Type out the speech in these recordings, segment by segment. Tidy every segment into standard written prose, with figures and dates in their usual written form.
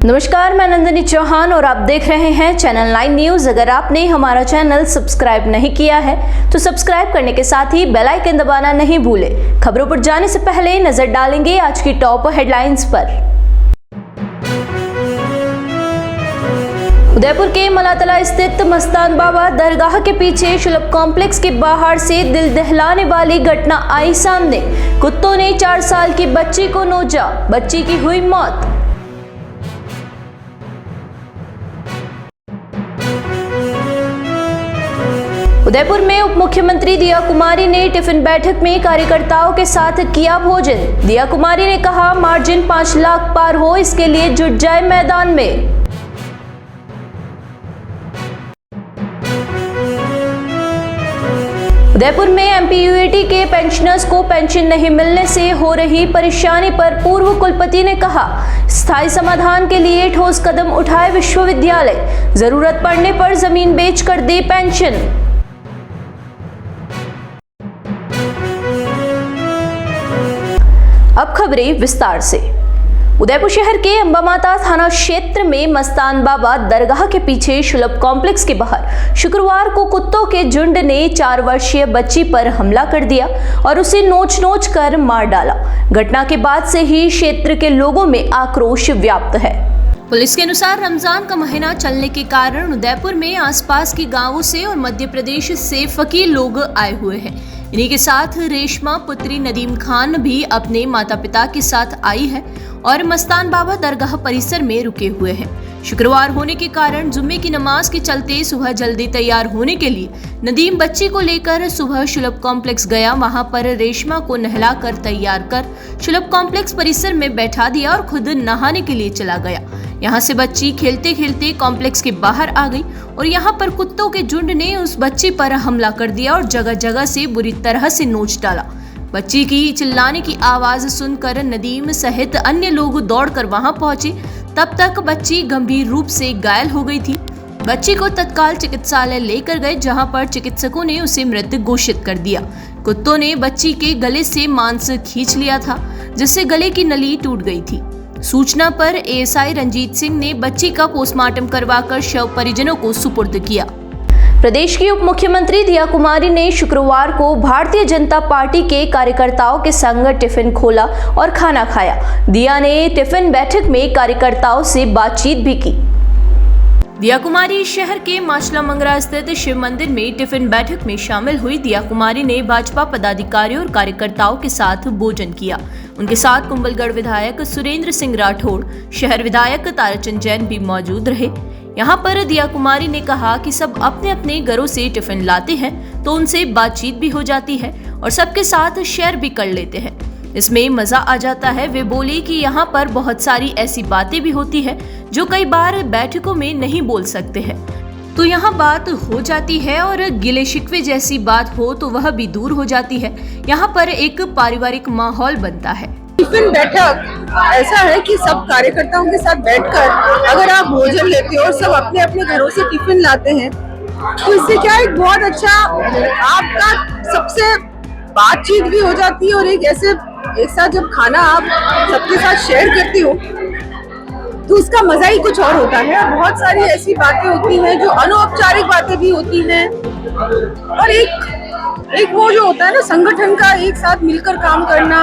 नमस्कार, मैं नंदिनी चौहान और आप देख रहे हैं चैनल 9 न्यूज। अगर आपने हमारा चैनल सब्सक्राइब नहीं किया है तो सब्सक्राइब करने के साथ ही बेल आइकन दबाना नहीं भूलें। खबरों पर जाने से पहले नजर डालेंगे आज की टॉप हेडलाइंस पर। उदयपुर के मलातला स्थित मस्तान बाबा दरगाह के पीछे शुलभ कॉम्प्लेक्स के बाहर से दिल दहलाने वाली घटना आई सामने। कुत्तों ने 4 साल की बच्ची को नोचा, बच्ची की हुई मौत। उदयपुर में उप मुख्यमंत्री दिया कुमारी ने टिफिन बैठक में कार्यकर्ताओं के साथ किया भोजन। दिया कुमारी ने कहा, मार्जिन 5 लाख पार हो, इसके लिए जुट जाए मैदान में। उदयपुर में एमपीयूएटी के पेंशनर्स को पेंशन नहीं मिलने से हो रही परेशानी पर पूर्व कुलपति ने कहा, स्थायी समाधान के लिए ठोस कदम उठाए विश्वविद्यालय, जरूरत पड़ने पर जमीन बेचकर दे पेंशन। अब खबरें विस्तार से। उदयपुर शहर के अंबामाता थाना क्षेत्र में मस्तान बाबा दरगाह के पीछे शुलभ कॉम्प्लेक्स के बाहर शुक्रवार को कुत्तों के झुंड ने 4 वर्षीय बच्ची पर हमला कर दिया और उसे नोच कर मार डाला। घटना के बाद से ही क्षेत्र के लोगों में आक्रोश व्याप्त है। पुलिस के अनुसार रमजान का महीना चलने के कारण उदयपुर में आसपास के गांवों से और मध्य प्रदेश से फकीर लोग आए हुए हैं। इन्हीं के साथ रेशमा पुत्री नदीम खान भी अपने माता पिता के साथ आई है और मस्तान बाबा दरगाह परिसर में रुके हुए हैं। शुक्रवार होने के कारण जुम्मे की नमाज के चलते सुबह जल्दी तैयार होने के लिए नदीम बच्ची को लेकर सुबह शुलभ कॉम्प्लेक्स गया। वहां पर रेशमा को नहलाकर तैयार कर शुलभ कॉम्प्लेक्स परिसर में बैठा दिया और खुद नहाने के लिए चला गया। यहाँ से बच्ची खेलते खेलते कॉम्प्लेक्स के बाहर आ गई और यहाँ पर कुत्तों के झुंड ने उस बच्ची पर हमला कर दिया और जगह जगह से बुरी तरह से नोच डाला। बच्ची की चिल्लाने की आवाज सुनकर नदीम सहित अन्य लोग दौड़कर वहां पहुंचे। तब तक बच्ची गंभीर रूप से घायल हो गई थी। बच्ची को तत्काल चिकित्सालय लेकर गए, जहां पर चिकित्सकों ने उसे मृत घोषित कर दिया। कुत्तों ने बच्ची के गले से मांस खींच लिया था, जिससे गले की नली टूट गई थी। सूचना पर एएसआई रंजीत सिंह ने बच्ची का पोस्टमार्टम करवाकर शव परिजनों को सुपुर्द किया। प्रदेश की उप मुख्यमंत्री दिया कुमारी ने शुक्रवार को भारतीय जनता पार्टी के कार्यकर्ताओं के संग टिफिन खोला और खाना खाया। दिया ने टिफिन बैठक में कार्यकर्ताओं से बातचीत भी की। दिया कुमारी शहर के माचला मंगरा स्थित शिव मंदिर में टिफिन बैठक में शामिल हुई। दिया कुमारी ने भाजपा पदाधिकारियों और कार्यकर्ताओं के साथ भोजन किया। उनके साथ कुंभलगढ़ विधायक सुरेंद्र सिंह राठौड़, शहर विधायक ताराचंद जैन भी मौजूद रहे। यहाँ पर दिया कुमारी ने कहा कि सब अपने अपने घरों से टिफिन लाते हैं तो उनसे बातचीत भी हो जाती है और सबके साथ शेयर भी कर लेते हैं, इसमें मजा आ जाता है। वे बोली कि यहाँ पर बहुत सारी ऐसी बातें भी होती है जो कई बार बैठकों में नहीं बोल सकते हैं, तो यहाँ बात हो जाती है और गिले शिकवे जैसी बात हो तो वह भी दूर हो जाती है। यहाँ पर एक पारिवारिक माहौल बनता है। टिफिन बैठक ऐसा है कि सब कार्यकर्ताओं के साथ बैठकर अगर आप भोजन लेते हो और सब अपने अपने घरों से टिफिन लाते हैं तो इससे क्या एक बहुत अच्छा आपका सबसे बातचीत भी हो जाती है और एक साथ जब खाना आप सबके साथ शेयर करते हो तो उसका मजा ही कुछ और होता है। बहुत सारी ऐसी बातें होती हैं जो अनौपचारिक बातें भी होती हैं और एक वो जो होता है ना संगठन का, एक साथ मिलकर काम करना,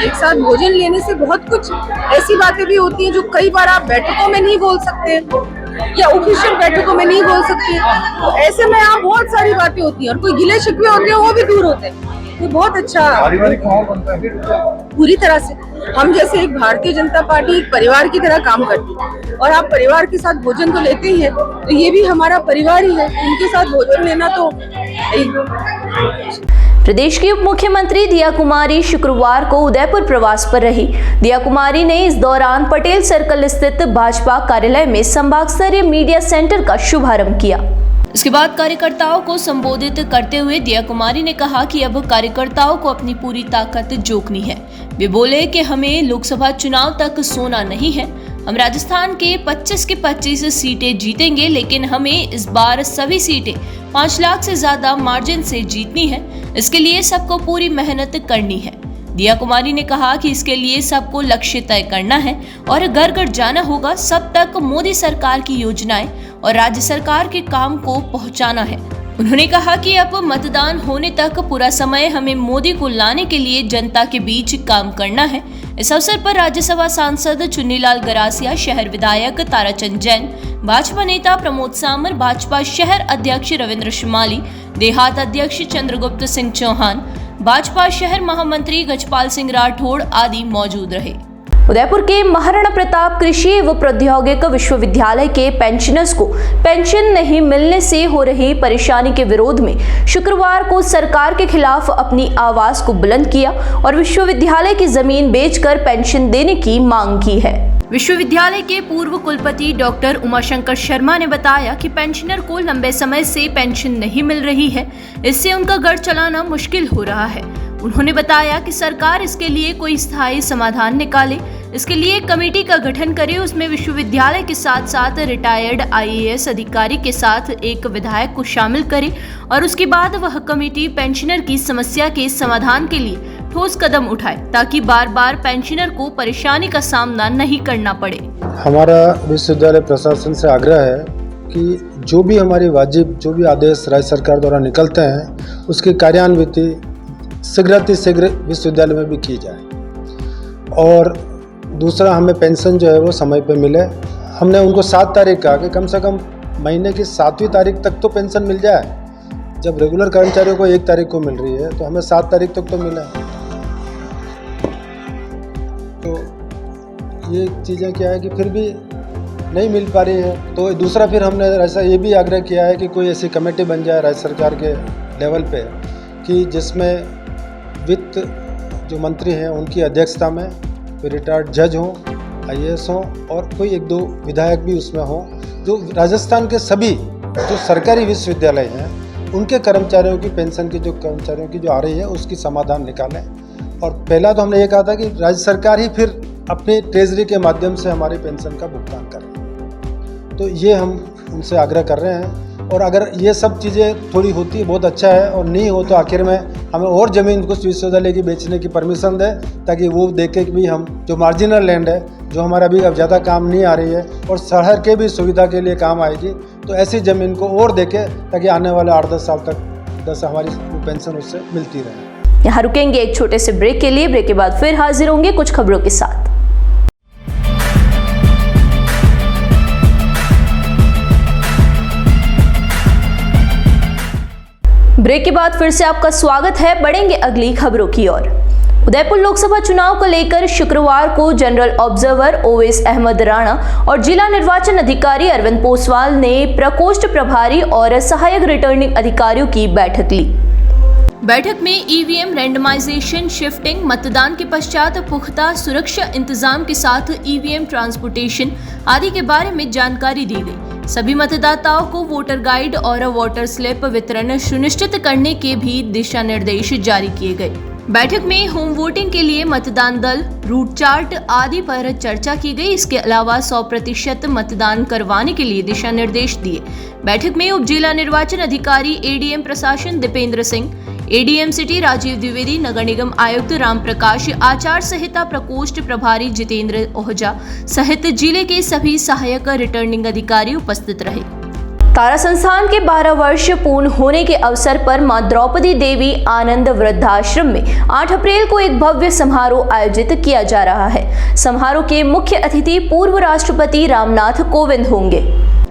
एक साथ भोजन लेने से बहुत कुछ ऐसी बातें भी होती हैं जो कई बार आप बैठकों में नहीं बोल सकते या ऑफिशियल बैठकों में नहीं बोल सकते। तो ऐसे में आप बहुत सारी बातें होती हैं और कोई गिले शिकवे होते हैं वो भी दूर होते हैं। तो बहुत अच्छा पारिवारिक माहौल बनता है। पूरी तरह से हम जैसे एक भारतीय जनता पार्टी एक परिवार की तरह काम करती है और आप परिवार के साथ भोजन तो लेते ही हैं, तो ये भी हमारा परिवार ही है, उनके साथ भोजन लेना तो प्रदेश की उप मुख्यमंत्री दिया कुमारी शुक्रवार को उदयपुर प्रवास पर रही। दिया कुमारी ने इस दौरान पटेल सर्कल स्थित भाजपा कार्यालय में संभाग स्तरीय मीडिया सेंटर का शुभारंभ किया। इसके बाद कार्यकर्ताओं को संबोधित करते हुए दिया कुमारी ने कहा कि अब कार्यकर्ताओं को अपनी पूरी ताकत जोखनी है। वे बोले कि हमें लोकसभा चुनाव तक सोना नहीं है। हम राजस्थान के 25 की 25 सीटें जीतेंगे, लेकिन हमें इस बार सभी सीटें 5 लाख से ज्यादा मार्जिन से जीतनी है। इसके लिए सबको पूरी मेहनत करनी है। दिया कुमारी ने कहा कि इसके लिए सबको लक्ष्य तय करना है और घर घर जाना होगा। सब तक मोदी सरकार की योजनाएं और राज्य सरकार के काम को पहुंचाना है। उन्होंने कहा कि अब मतदान होने तक पूरा समय हमें मोदी को लाने के लिए जनता के बीच काम करना है। इस अवसर पर राज्यसभा सांसद चुन्नीलाल गरासिया, शहर विधायक ताराचंद जैन, भाजपा नेता प्रमोद सामर, भाजपा शहर अध्यक्ष रविंद्र शिमाली, देहात अध्यक्ष चंद्रगुप्त सिंह चौहान, भाजपा शहर महामंत्री गजपाल सिंह राठौड़ आदि मौजूद रहे। उदयपुर के महाराणा प्रताप कृषि एवं प्रौद्योगिक विश्वविद्यालय के पेंशनर्स को पेंशन नहीं मिलने से हो रही परेशानी के विरोध में शुक्रवार को सरकार के खिलाफ अपनी आवाज को बुलंद किया और विश्वविद्यालय की जमीन बेचकर पेंशन देने की मांग की है। विश्वविद्यालय के पूर्व कुलपति डॉक्टर उमाशंकर शर्मा ने बताया कि पेंशनर को लंबे समय से पेंशन नहीं मिल रही है, इससे उनका घर चलाना मुश्किल हो रहा है। उन्होंने बताया कि सरकार इसके लिए कोई स्थायी समाधान निकाले, इसके लिए एक कमेटी का गठन करे, उसमें विश्वविद्यालय के साथ साथ रिटायर्ड IAS अधिकारी के साथ एक विधायक को शामिल करे और उसके बाद वह कमेटी पेंशनर की समस्या के समाधान के लिए ठोस कदम उठाए ताकि बार बार पेंशनर को परेशानी का सामना नहीं करना पड़े। हमारा विश्वविद्यालय प्रशासन से आग्रह है कि जो भी हमारी वाजिब जो भी आदेश राज्य सरकार द्वारा निकलते हैं उसकी कार्यान्विति शीघ्र विश्वविद्यालय में भी की जाए और दूसरा हमें पेंशन जो है वो समय पे मिले। हमने उनको 7 तारीख कहा कि कम से कम महीने की 7वीं तारीख तक तो पेंशन मिल जाए। जब रेगुलर कर्मचारियों को 1 तारीख को मिल रही है तो हमें 7 तारीख तक तो मिला। तो ये चीज़ें क्या है कि फिर भी नहीं मिल पा रही है। तो दूसरा फिर हमने ऐसा ये भी आग्रह किया है कि कोई ऐसी कमेटी बन जाए राज्य सरकार के लेवल पे कि जिसमें वित्त जो मंत्री हैं उनकी अध्यक्षता में कोई रिटायर्ड जज हों, IAS हों और कोई 1-2 विधायक भी उसमें हों, जो राजस्थान के सभी जो सरकारी विश्वविद्यालय हैं उनके कर्मचारियों की पेंशन की कर्मचारियों की जो आ रही है उसकी समाधान निकालें। और पहला तो हमने ये कहा था कि राज्य सरकार ही फिर अपनी ट्रेजरी के माध्यम से हमारी पेंशन का भुगतान करें। तो ये हम उनसे आग्रह कर रहे हैं और अगर ये सब चीज़ें थोड़ी होती है बहुत अच्छा है और नहीं हो तो आखिर में हमें और ज़मीन कुछ विश्वविद्यालय की बेचने की परमिशन दे ताकि वो देखे कि भी हम जो मार्जिनल लैंड है जो हमारा भी अब ज़्यादा काम नहीं आ रही है और शहर के भी सुविधा के लिए काम आएगी, तो ऐसी ज़मीन को और देखे ताकि आने वाले 8-10 साल तक हमारी पेंशन उससे मिलती रहे। यहाँ रुकेंगे एक छोटे से ब्रेक के लिए। ब्रेक के बाद फिर हाजिर होंगे कुछ खबरों के साथ। ब्रेक के बाद फिर से आपका स्वागत है। बढ़ेंगे अगली खबरों की ओर। उदयपुर लोकसभा चुनाव को लेकर शुक्रवार को जनरल ऑब्जर्वर ओवैस अहमद राणा और जिला निर्वाचन अधिकारी अरविंद पोसवाल ने प्रकोष्ठ प्रभारी और सहायक रिटर्निंग अधिकारियों की बैठक ली। बैठक में EVM रैंडमाइजेशन, शिफ्टिंग, मतदान के पश्चात पुख्ता सुरक्षा इंतजाम के साथ EVM ट्रांसपोर्टेशन आदि के बारे में जानकारी दी गई। सभी मतदाताओं को वोटर गाइड और वोटर स्लिप वितरण सुनिश्चित करने के भी दिशा निर्देश जारी किए गए। बैठक में होम वोटिंग के लिए मतदान दल, रूट चार्ट आदि पर चर्चा की गई। इसके अलावा 100% मतदान करवाने के लिए दिशा निर्देश दिए। बैठक में उप जिला निर्वाचन अधिकारी ADM प्रशासन दीपेंद्र सिंह, ADM सिटी राजीव द्विवेदी, नगर निगम आयुक्त राम प्रकाश, आचार संहिता प्रकोष्ठ प्रभारी जितेंद्र ओहजा सहित जिले के सभी सहायक रिटर्निंग अधिकारी उपस्थित रहे। तारा संस्थान के 12 वर्ष पूर्ण होने के अवसर पर मां द्रौपदी देवी आनंद वृद्धाश्रम में 8 अप्रैल को एक भव्य समारोह आयोजित किया जा रहा है। समारोह के मुख्य अतिथि पूर्व राष्ट्रपति रामनाथ कोविंद होंगे।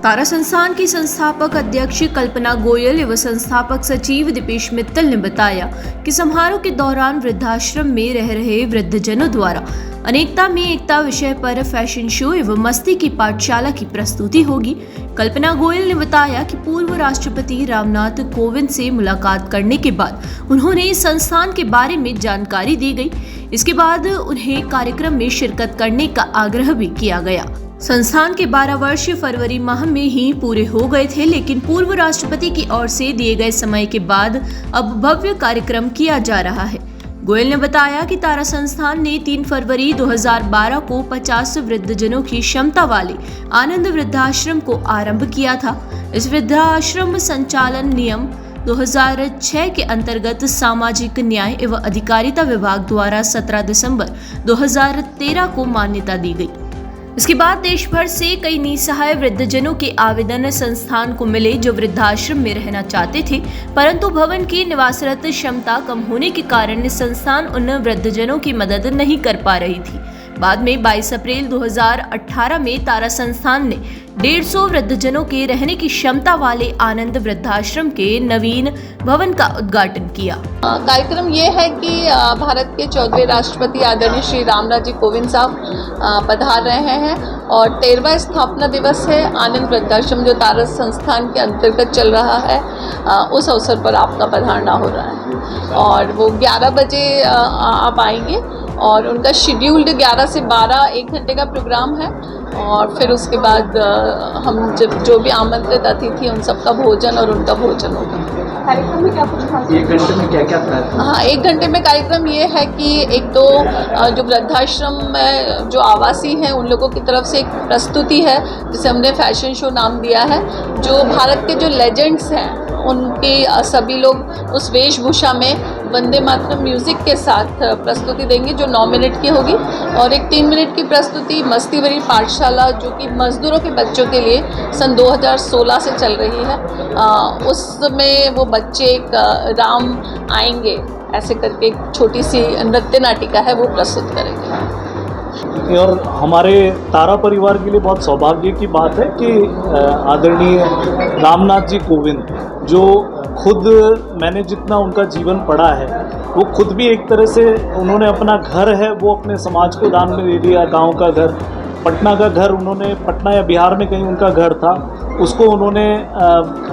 तारा संस्थान की संस्थापक अध्यक्ष कल्पना गोयल एवं संस्थापक सचिव दीपेश मित्तल ने बताया कि समारोह के दौरान वृद्धाश्रम में रह रहे वृद्धजनों द्वारा अनेकता में एकता विषय पर फैशन शो एवं मस्ती की पाठशाला की प्रस्तुति होगी। कल्पना गोयल ने बताया कि पूर्व राष्ट्रपति रामनाथ कोविंद से मुलाकात करने के बाद उन्होंने इस संस्थान के बारे में जानकारी दी गई। इसके बाद उन्हें कार्यक्रम में शिरकत करने का आग्रह भी किया गया। संस्थान के 12 वर्ष फरवरी माह में ही पूरे हो गए थे, लेकिन पूर्व राष्ट्रपति की ओर से दिए गए समय के बाद अब भव्य कार्यक्रम किया जा रहा है। गोयल ने बताया कि तारा संस्थान ने 3 फरवरी 2012 को 50 वृद्धजनों की क्षमता वाले आनंद वृद्धाश्रम को आरंभ किया था। इस वृद्धाश्रम संचालन नियम 2006 के अंतर्गत सामाजिक न्याय एवं अधिकारिता विभाग द्वारा 17 दिसंबर 2013 को मान्यता दी गई। इसके बाद देश भर से कई निसहाय वृद्धजनों के आवेदन संस्थान को मिले जो वृद्धाश्रम में रहना चाहते थे, परंतु भवन की निवासरत क्षमता कम होने के कारण संस्थान उन वृद्धजनों की मदद नहीं कर पा रही थी। बाद में 22 अप्रैल 2018 में तारा संस्थान ने 150 वृद्धजनों के रहने की क्षमता वाले आनंद वृद्धाश्रम के नवीन भवन का उद्घाटन किया। कार्यक्रम ये है कि भारत के 14वें राष्ट्रपति आदरणीय श्री रामनाथ जी कोविंद साहब पधार रहे हैं और 13वां स्थापना दिवस है आनंद वृद्धाश्रम जो तारा संस्थान के अंतर्गत चल रहा है। उस अवसर पर आपका पधारना हो रहा है और वो 11 बजे आप आएंगे और उनका शेड्यूल्ड 11 से 12 1 घंटे का प्रोग्राम है और फिर उसके बाद हम जो भी आमंत्रित अतिथि उन सबका भोजन और उनका भोजन होगा। कार्यक्रम में क्या कुछ खास? 1 घंटे में क्या क्या था? हाँ, 1 घंटे में कार्यक्रम ये है कि एक तो जो वृद्धाश्रम में जो आवासी हैं उन लोगों की तरफ से एक प्रस्तुति है जिसे हमने फैशन शो नाम दिया है। जो भारत के जो लेजेंड्स हैं उनकी सभी लोग उस वेशभूषा में वंदे मातरम म्यूज़िक के साथ प्रस्तुति देंगे जो 9 मिनट की होगी और एक 3 मिनट की प्रस्तुति मस्ती भरी पाठशाला जो कि मजदूरों के बच्चों के लिए सन 2016 से चल रही है। उसमें वो बच्चे एक राम आएंगे ऐसे करके एक छोटी सी नृत्य नाटिका है वो प्रस्तुत करेंगे। और हमारे तारा परिवार के लिए बहुत सौभाग्य की बात है कि आदरणीय रामनाथ जी कोविंद जो खुद मैंने जितना उनका जीवन पढ़ा है वो खुद भी एक तरह से उन्होंने अपना घर है वो अपने समाज को दान में दे दिया। गांव का घर, पटना का घर उन्होंने पटना या बिहार में कहीं उनका घर था उसको उन्होंने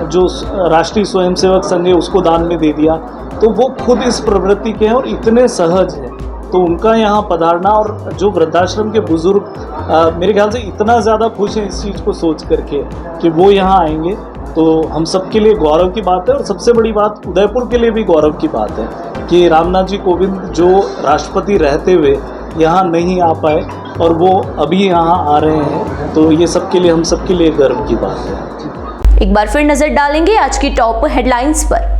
जो राष्ट्रीय स्वयंसेवक संघ है उसको दान में दे दिया। तो वो खुद इस प्रवृत्ति के हैं और इतने सहज हैं तो उनका यहाँ पधारना और जो वृद्धाश्रम के बुजुर्ग मेरे ख्याल से इतना ज़्यादा खुश हैं इस चीज़ को सोच करके कि वो यहाँ आएंगे तो हम सबके लिए गौरव की बात है। और सबसे बड़ी बात उदयपुर के लिए भी गौरव की बात है कि रामनाथ जी कोविंद जो राष्ट्रपति रहते हुए यहाँ नहीं आ पाए और वो अभी यहाँ आ रहे हैं तो ये सबके लिए हम सबके लिए गर्व की बात है। एक बार फिर नजर डालेंगे आज की टॉप हेडलाइंस पर।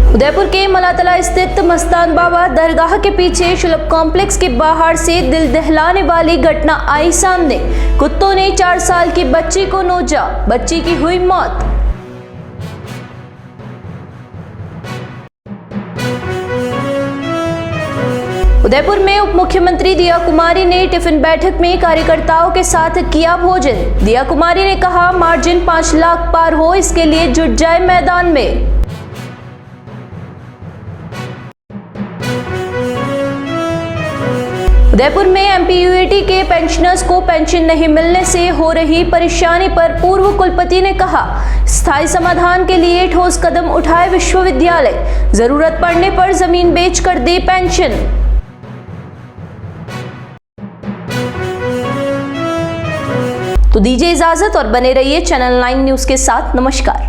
उदयपुर के मलातला स्थित मस्तान बाबा दरगाह के पीछे शुलभ कॉम्प्लेक्स के बाहर से दिल दहलाने वाली घटना आई सामने। कुत्तों ने 4 साल की बच्ची को नोचा, बच्ची की हुई मौत। उदयपुर में उप मुख्यमंत्री दिया कुमारी ने टिफिन बैठक में कार्यकर्ताओं के साथ किया भोजन। दिया कुमारी ने कहा मार्जिन 5 लाख पार हो इसके लिए जुट जाए मैदान में। उदयपुर में एमपीयूएटी के पेंशनर्स को पेंशन नहीं मिलने से हो रही परेशानी पर पूर्व कुलपति ने कहा स्थायी समाधान के लिए ठोस कदम उठाए विश्वविद्यालय, जरूरत पड़ने पर जमीन बेचकर दे पेंशन। तो दीजिए इजाजत और बने रहिए चैनल 9 न्यूज के साथ। नमस्कार।